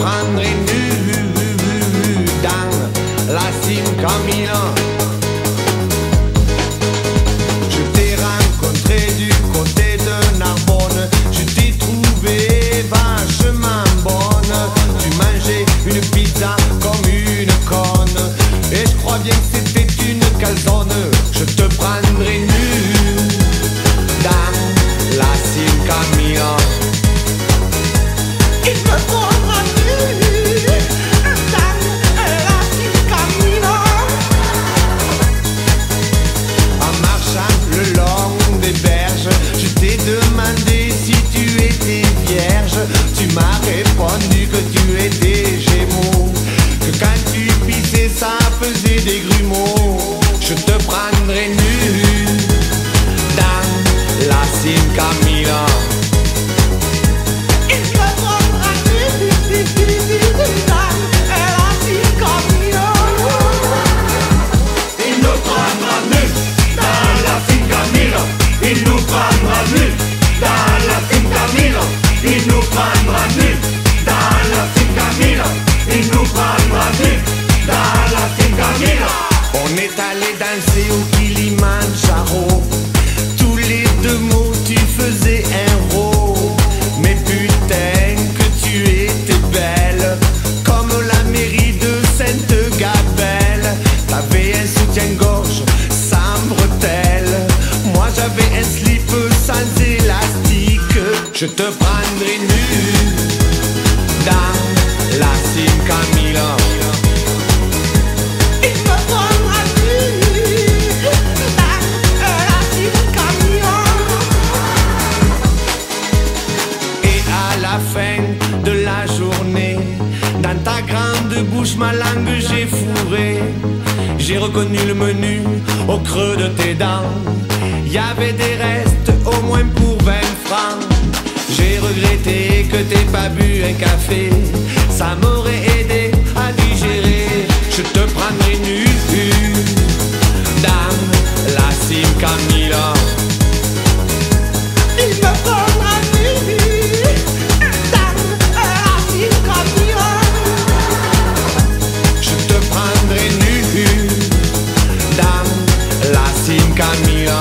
prendrai nu dans la Simcamina. Je t'ai rencontré du côté de Narbonne, je t'ai trouvé vachement bonne. Tu mangeais une pizza comme une conne, et je crois bien que c'était une calzone. Je te prendrai nu dans la Simcamina. Il me prendra nu dans la Simcamina. En marchant le long des berges, je t'ai demandé si tu étais vierge. Tu m'as répondu que tu étais gémeaux, que quand tu pissais ça faisait des grumeaux. Je te prendrai nu dans la Simcamina. Il me prendra nu dans la Simcamina. Il nous prendra nu dans la Simcamina. Il nous prendra nu dans la Simcamina. Il nous prendra nu dans la Simcamina. Il nous prendra nu dans la Simcamina. On est allé danser au Kilimanjaro. Tous les deux mots tu faisais un rot. Mais putain que tu étais belle, comme la mairie de Sainte-Gabelle. T'avais un soutien-gorge sans bretelles, moi j'avais un slip sans élastique. Je te prendrai nu dans la Simcamina. Il me prendra nu dans la Simcamina. Et à la fin de la journée, dans ta grande bouche ma langue j'ai fourré. J'ai reconnu le menu au creux de tes dents. Y avait des restes au moins pour 20 francs. J'ai regretté que t'aies pas bu un café, ça m'aurait aidé à digérer. Je te prendrai nu dans la Simcamina. Il me prendra nu dans la Simcamina. Je te prendrai nu dans la Simcamina.